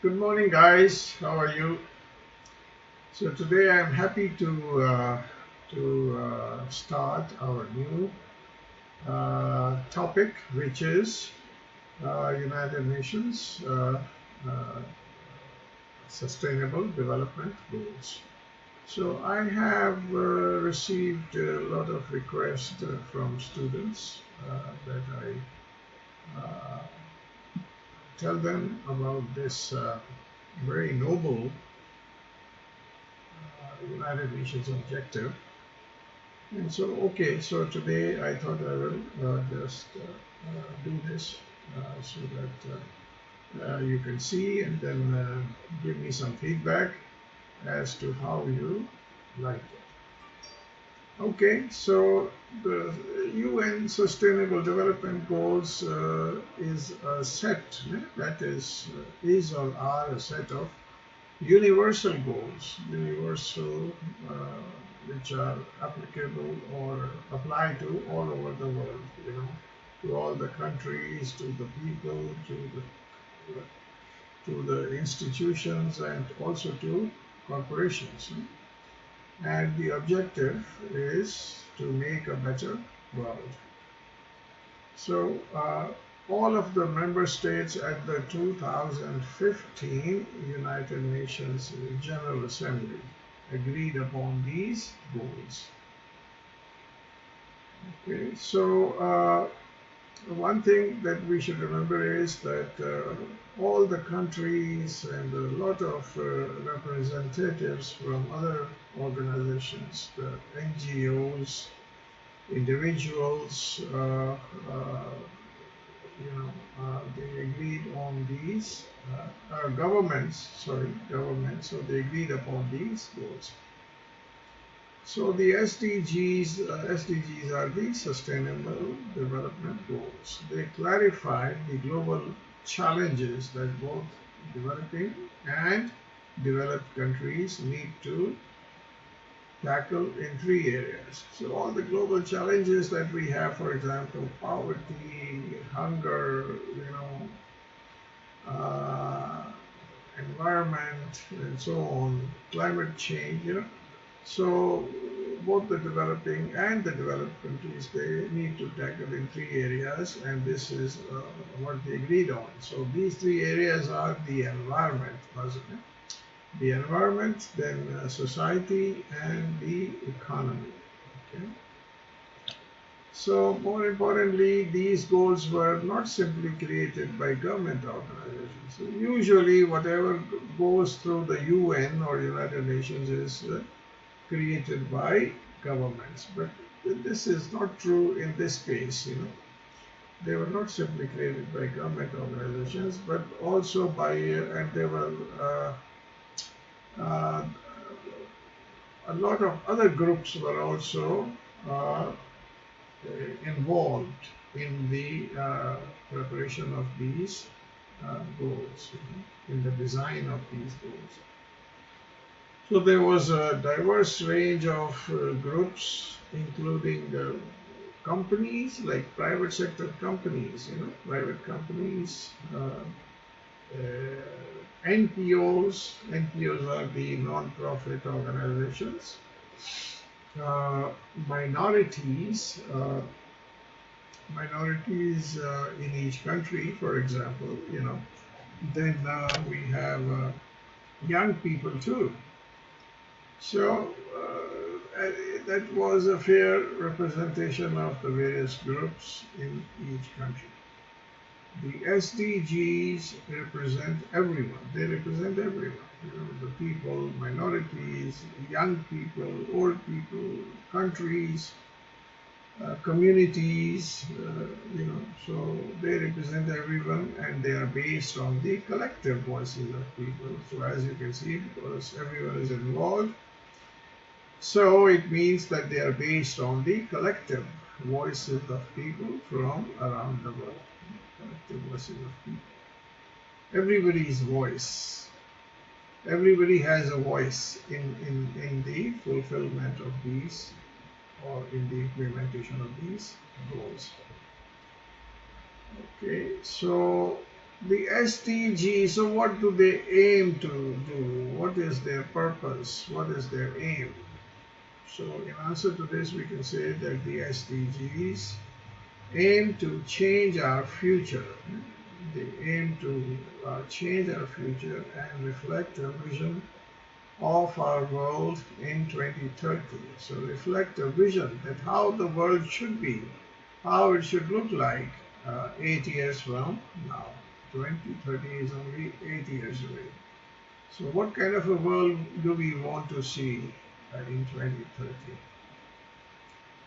Good morning, guys. How are you? So today I'm happy to start our new topic, which is United Nations uh, Sustainable Development Goals. So I have received a lot of requests from students that I tell them about this very noble United Nations objective. And so, okay, so today I thought I will just do this so that you can see and then give me some feedback as to how you like it. Okay, so the UN Sustainable Development Goals is a set, that is or are a set of universal goals, universal which are applicable or apply to all over the world, to all the countries, to the people, to the institutions, and also to corporations. And the objective is to make a better world. So all of the member states at the 2015 United Nations General Assembly agreed upon these goals. Okay, so one thing that we should remember is that all the countries and a lot of representatives from other organizations, the NGOs, individuals, they agreed on these governments, so they agreed upon these goals. So the SDGs are the Sustainable Development Goals. They clarify the global challenges that both developing and developed countries need to tackle in three areas. So all the global challenges that we have, for example, poverty, hunger, environment, and so on, climate change, So both the developing and the developed countries, they need to tackle in three areas, and this is what they agreed on. So these three areas are the environment, wasn't it? The environment, then society, and the economy. Okay. So more importantly, these goals were not simply created by government organizations. So usually whatever goes through the UN or United Nations is created by governments. But this is not true in this case. They were not simply created by government organizations, but also by, and they were a lot of other groups were also involved in the preparation of these goals, in the design of these goals. So there was a diverse range of groups, including companies, like private sector companies, private companies, NPOs. NPOs are the non-profit organizations. Minorities in each country, for example, then we have young people too. So that was a fair representation of the various groups in each country. The SDGs represent everyone. They represent everyone. The people, minorities, young people, old people, countries, communities, so they represent everyone, and they are based on the collective voices of people. So as you can see, because everyone is involved, so it means that they are based on the collective voices of people from around the world. Collective voices of people. Everybody's voice. Everybody has a voice in the fulfillment of these, or in the implementation of these goals. Okay, so The SDG, so what do they aim to do? What is their purpose? What is their aim? So in answer to this, we can say that the SDGs aim to change our future. They aim to change our future and reflect a vision of our world in 2030. So reflect a vision that how the world should be, how it should look like 8 years from now. 2030 is only 8 years away. So what kind of a world do we want to see in 2030?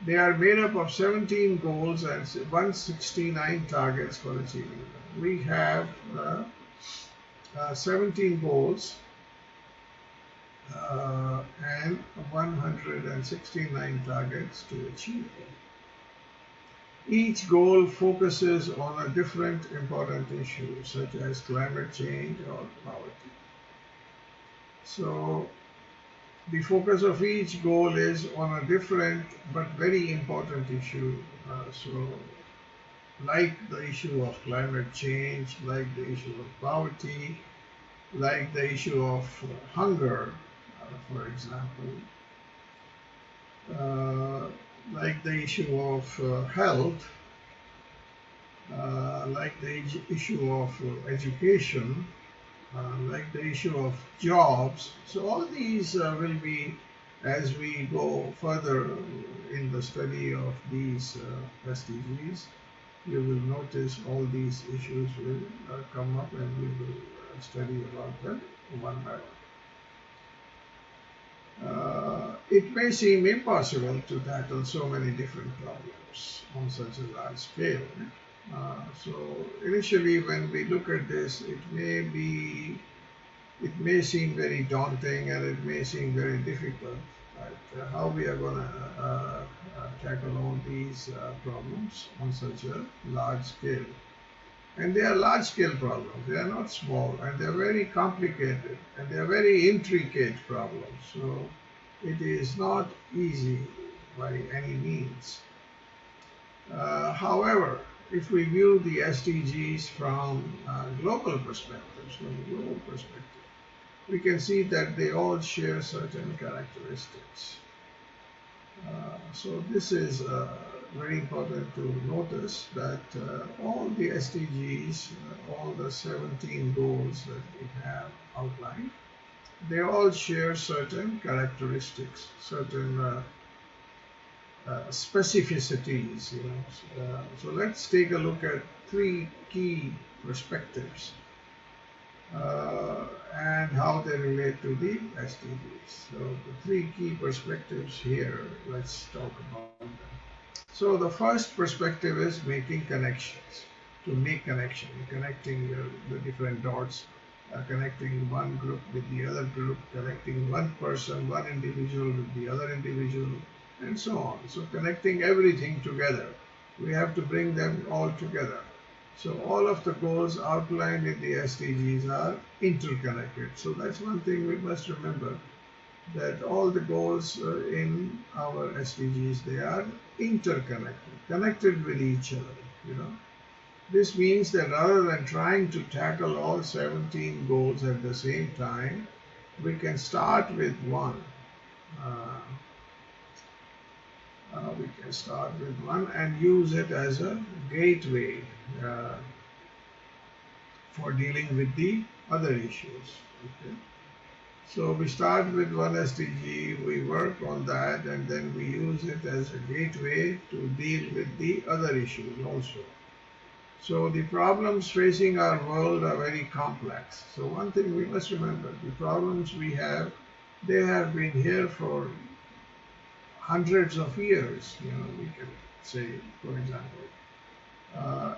They are made up of 17 goals and 169 targets for achieving them. We have 17 goals and 169 targets to achieve them. Each goal focuses on a different important issue, such as climate change or poverty. So the focus of each goal is on a different but very important issue. So like the issue of climate change, like the issue of poverty, like the issue of hunger, for example, like the issue of health, like the issue of education, like the issue of jobs. So all these will be, as we go further in the study of these SDGs, you will notice all these issues will come up and we will study about them one by one. It may seem impossible to tackle so many different problems on such a large scale. So initially when we look at this, it may seem very daunting and it may seem very difficult, but how we are going to tackle all these problems on such a large scale. And they are large scale problems, they are not small, and they are very complicated and they are very intricate problems. So it is not easy by any means. However, if we view the SDGs from global perspectives, we can see that they all share certain characteristics. So this is very important to notice that all the SDGs, all the 17 goals that we have outlined, they all share certain characteristics, certain specificities. So let's take a look at three key perspectives and how they relate to the SDGs. So the three key perspectives here, let's talk about them. So the first perspective is making connections. To make connection, connecting the different dots, connecting one group with the other group, connecting one person, one individual with the other individual, and so on. So connecting everything together. We have to bring them all together. So all of the goals outlined in the SDGs are interconnected. So that's one thing we must remember, that all the goals in our SDGs, they are interconnected, connected with each other. This means that rather than trying to tackle all 17 goals at the same time, we can start with one. We can start with one and use it as a gateway for dealing with the other issues. Okay? So we start with one SDG, we work on that, and then we use it as a gateway to deal with the other issues also. So the problems facing our world are very complex. So one thing we must remember, the problems we have, they have been here for hundreds of years, we can say, for example,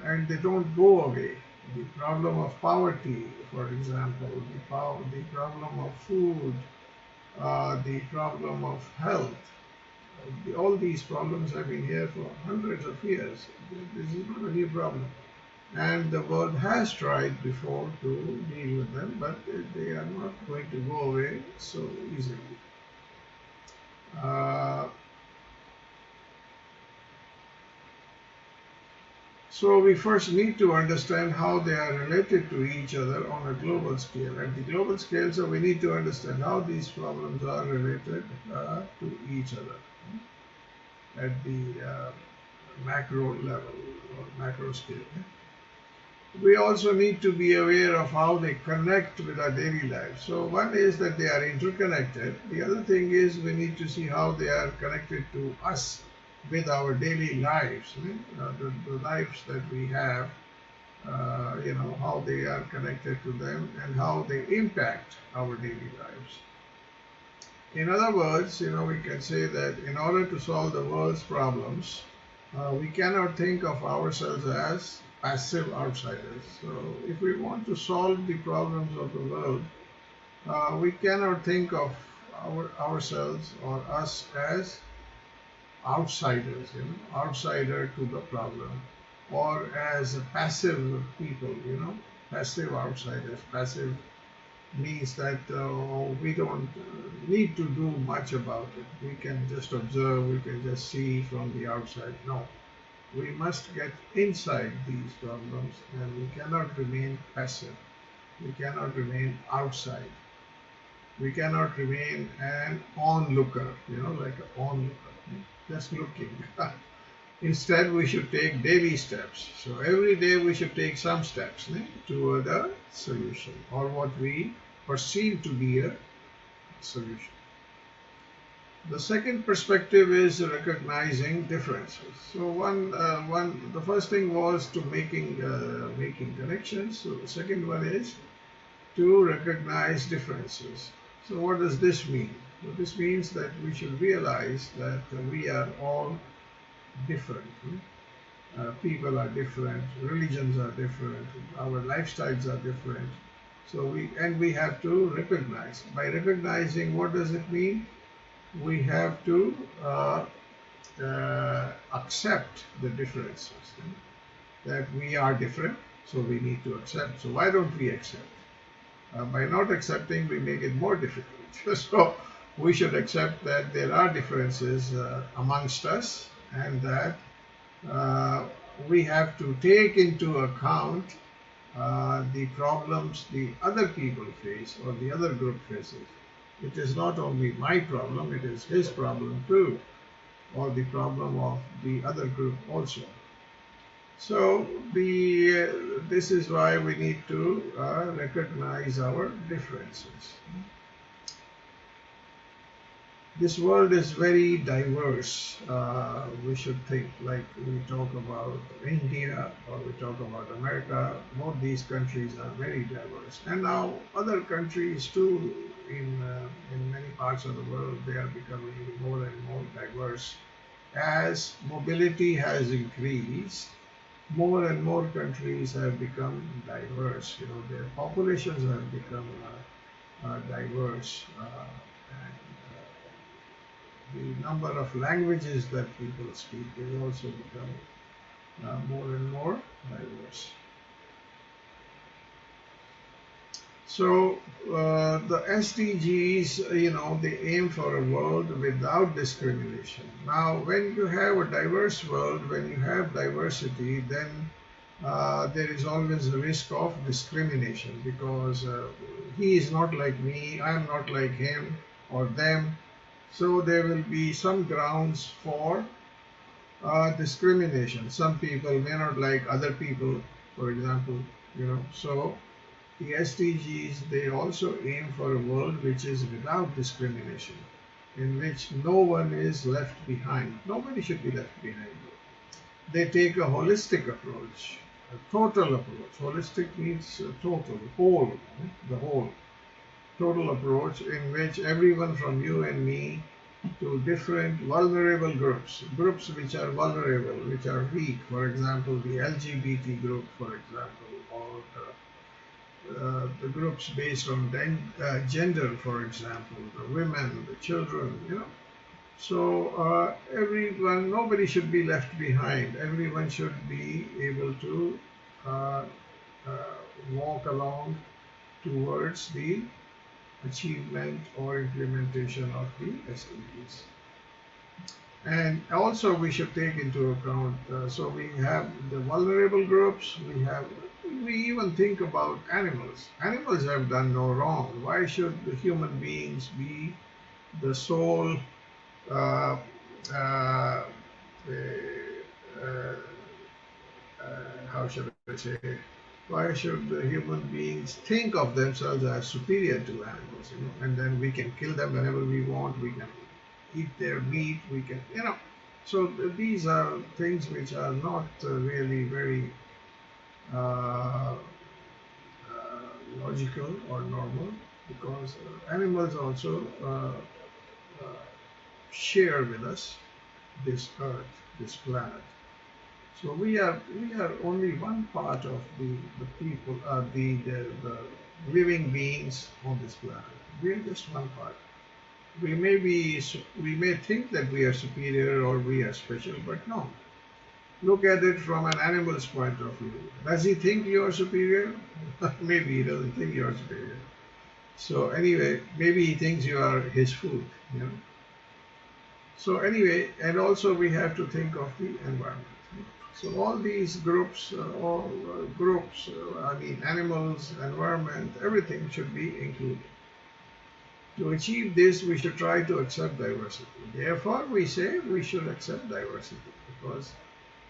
and they don't go away. The problem of poverty, for example, the problem of food, the problem of health, all these problems have been here for hundreds of years. This is not a new problem. And the world has tried before to deal with them, but they are not going to go away so easily. So we first need to understand how they are related to each other on a global scale. At the global scale, so we need to understand how these problems are related to each other at the macro level or macro scale. We also need to be aware of how they connect with our daily life. So one is that they are interconnected. The other thing is we need to see how they are connected to us with our daily lives, the lives that we have, how they are connected to them and how they impact our daily lives. In other words, we can say that in order to solve the world's problems, we cannot think of ourselves as passive outsiders. So if we want to solve the problems of the world, we cannot think of ourselves or us as outsiders, outsider to the problem, or as passive people, passive outsiders. Passive means that we don't need to do much about it. We can just observe, we can just see from the outside. No, we must get inside these problems, and we cannot remain passive. We cannot remain outside. We cannot remain an onlooker, like an onlooker, just looking. Instead, we should take daily steps. So every day we should take some steps toward a solution, or what we perceive to be a solution. The second perspective is recognizing differences. So the first thing was to making connections. So the second one is to recognize differences. So what does this mean? Well, this means that we should realize that we are all different. People are different, religions are different, our lifestyles are different. So we have to recognize. By recognizing, what does it mean? We have to accept the differences. That we are different, so we need to accept. So why don't we accept? By not accepting, we make it more difficult. So we should accept that there are differences amongst us, and that we have to take into account the problems the other people face or the other group faces. It is not only my problem, it is his problem too, or the problem of the other group also. So this is why we need to recognize our differences. This world is very diverse. We should think, like we talk about India or we talk about America. Both these countries are very diverse, and now other countries too. In many parts of the world, they are becoming more and more diverse. As mobility has increased, more and more countries have become diverse. Their populations have become diverse. The number of languages that people speak is also becoming more and more diverse. So the SDGs, they aim for a world without discrimination. Now, when you have a diverse world, when you have diversity, then there is always a risk of discrimination, because he is not like me, I am not like him or them. So there will be some grounds for discrimination. Some people may not like other people, for example, So the SDGs, they also aim for a world which is without discrimination, in which no one is left behind. Nobody should be left behind. They take a holistic approach, a total approach. Holistic means total, whole, the whole. Total approach in which everyone from you and me to different vulnerable groups which are vulnerable, which are weak, for example, the LGBT group, for example, or the groups based on gender, for example, the women, the children, So everyone, nobody should be left behind. Everyone should be able to walk along towards the achievement or implementation of the SDGs. And also we should take into account, so we have the vulnerable groups, we even think about animals. Animals have done no wrong. Why should the human beings be the sole, uh, uh, uh, how should I say, why should the human beings think of themselves as superior to animals, and then we can kill them whenever we want, we can eat their meat, we can, so these are things which are not really very uh, logical or normal, because animals also uh, share with us this earth, this planet. So we are only one part of the people, the living beings on this planet. We are just one part. We may think that we are superior or we are special, but no. Look at it from an animal's point of view. Does he think you are superior? Maybe he doesn't think you are superior. So anyway, maybe he thinks you are his food. So anyway, and also we have to think of the environment. So all these groups, I mean animals, environment, everything should be included. To achieve this, we should try to accept diversity. Therefore, we say we should accept diversity, because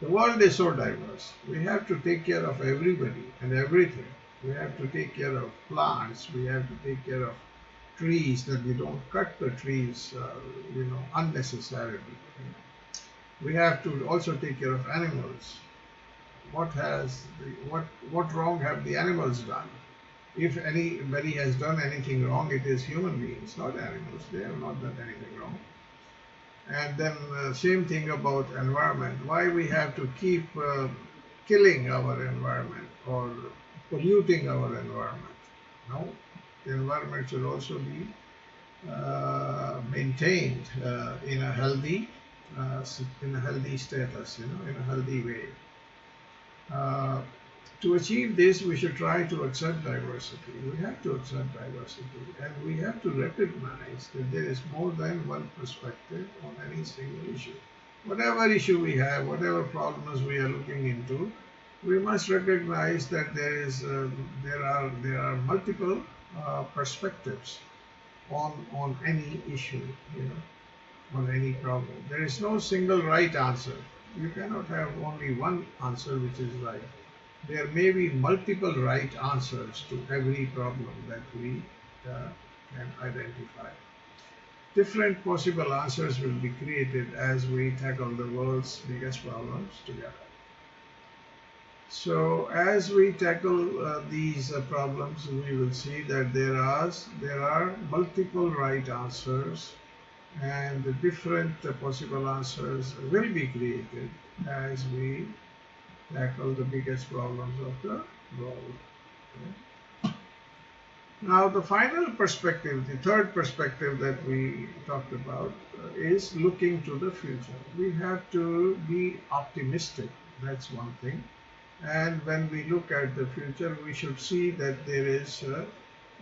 the world is so diverse. We have to take care of everybody and everything. We have to take care of plants. We have to take care of trees, that we don't cut the trees, unnecessarily. We have to also take care of animals. What wrong have the animals done? If anybody has done anything wrong, it is human beings, not animals. They have not done anything wrong. And then same thing about environment. Why we have to keep killing our environment or polluting our environment? No, the environment should also be maintained in a healthy status, in a healthy way. To achieve this, we should try to accept diversity. We have to accept diversity, and we have to recognize that there is more than one perspective on any single issue. Whatever issue we have, whatever problems we are looking into, we must recognize that there are multiple perspectives on any issue, on any problem. There is no single right answer. You cannot have only one answer which is right. There may be multiple right answers to every problem that we can identify. Different possible answers will be created as we tackle the world's biggest problems together. So as we tackle these problems, we will see that there are multiple right answers, and the different possible answers will be created as we tackle the biggest problems of the world. Okay. Now the final perspective, the third perspective that we talked about is looking to the future. We have to be optimistic, that's one thing. And when we look at the future, we should see that there is a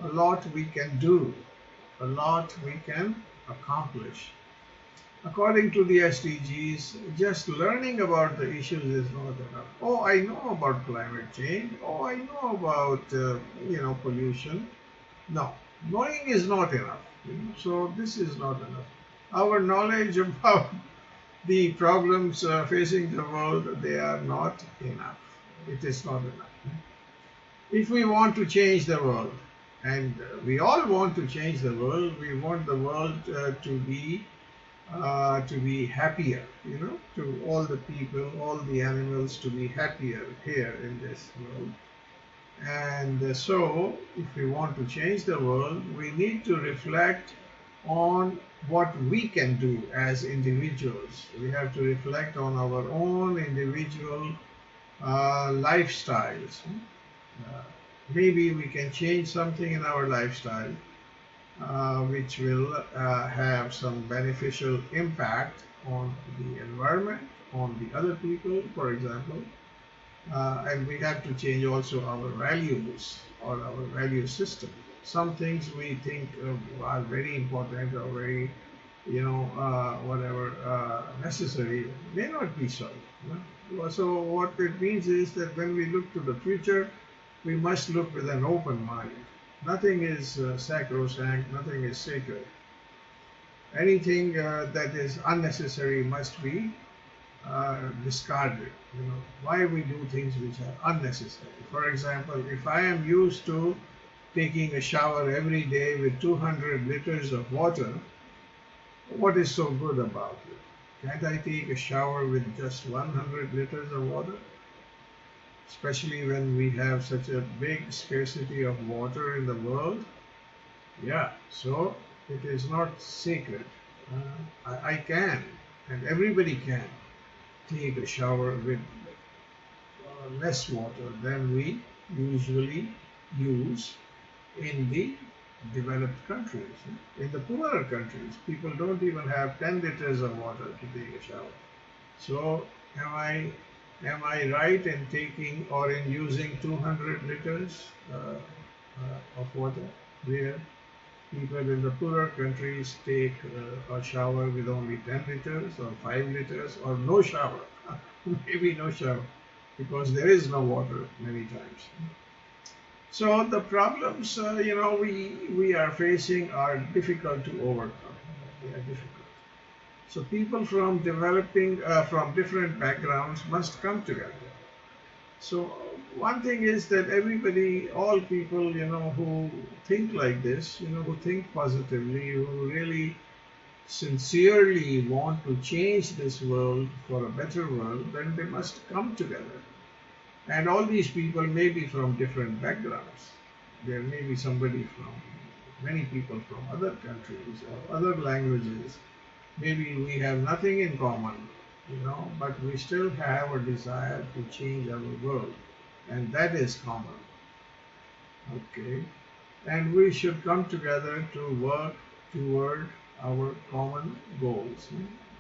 lot we can do, a lot we can accomplish. According to the SDGs, just learning about the issues is not enough. Oh, I know about climate change. Oh, I know about pollution. No, knowing is not enough. So this is not enough. Our knowledge about the problems facing the world, they are not enough. It is not enough. If we want to change the world, and we all want to change the world, we want the world to be happier, to all the people, all the animals to be happier here in this world. And so, if we want to change the world, we need to reflect on what we can do as individuals. We have to reflect on our own individual lifestyles. Maybe we can change something in our lifestyle which will have some beneficial impact on the environment, on the other people, for example. And we have to change also our values or our value system. Some things we think are very important or very whatever necessary may not be so. So what it means is that when we look to the future, we must look with an open mind. Nothing is sacrosanct, nothing is sacred. Anything that is unnecessary must be discarded. Why we do things which are unnecessary. For example, if I am used to taking a shower every day with 200 liters of water, what is so good about it? Can't I take a shower with just 100 liters of water? Especially when we have such a big scarcity of water in the world. Yeah, so it is not sacred. I can, and everybody can, take a shower with less water than we usually use in the developed countries. In the poorer countries, people don't even have 10 liters of water to take a shower. So am I right in taking or in using 200 liters of water, where people in the poorer countries take a shower with only 10 liters or 5 liters or no shower, maybe no shower, because there is no water many times. So the problems, we are facing are difficult to overcome. They are difficult. So people from different backgrounds must come together. So one thing is that everybody, all people, who think like this, who think positively, who really sincerely want to change this world for a better world, then they must come together. And all these people may be from different backgrounds. There may be many people from other countries or other languages. Maybe we have nothing in common, but we still have a desire to change our world. And that is common. Okay. And we should come together to work toward our common goals.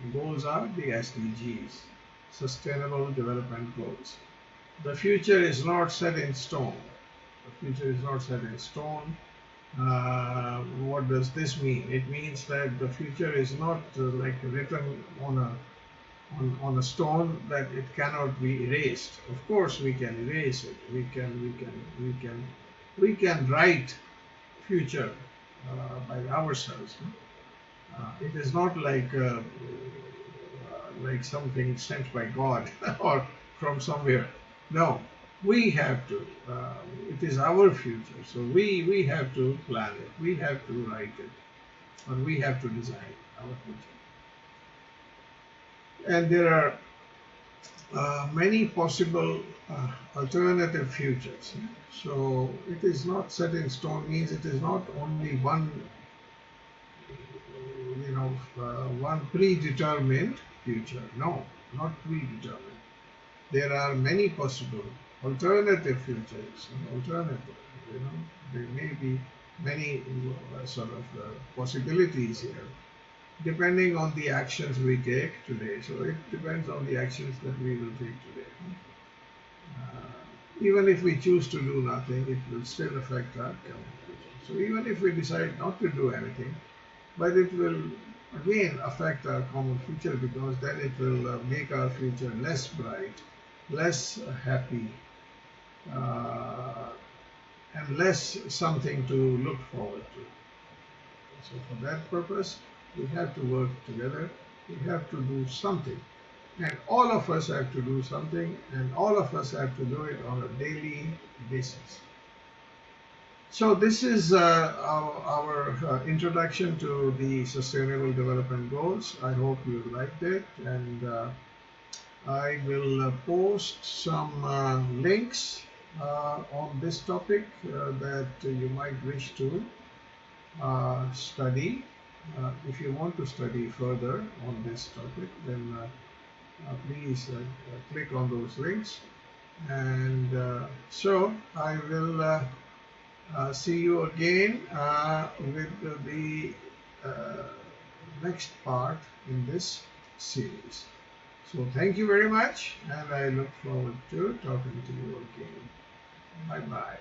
The goals are the SDGs, Sustainable Development Goals. The future is not set in stone. The future is not set in stone. What does this mean? It means that the future is not like written on a stone, that it cannot be erased. Of course, we can erase it. We can write future by ourselves. It is not like something sent by God or from somewhere. No, we have to. It is our future, so we have to plan it. We have to write it, or we have to design our future. And there are many possible alternative futures. So it is not set in stone. Means it is not only one, one predetermined future. No, not predetermined. There are many possible alternative futures. There may be many possibilities here, depending on the actions we take today. So it depends on the actions that we will take today. Even if we choose to do nothing, it will still affect our common future. So even if we decide not to do anything, but it will again affect our common future, because then it will make our future less bright, less happy, and less something to look forward to. So for that purpose, we have to work together. We have to do something. And all of us have to do something, and all of us have to do it on a daily basis. So this is our introduction to the Sustainable Development Goals. I hope you liked it, and I will post some links on this topic that you might wish to study. If you want to study further on this topic, then please click on those links. And so I will see you again with the next part in this series. So thank you very much, and I look forward to talking to you again. Bye-bye.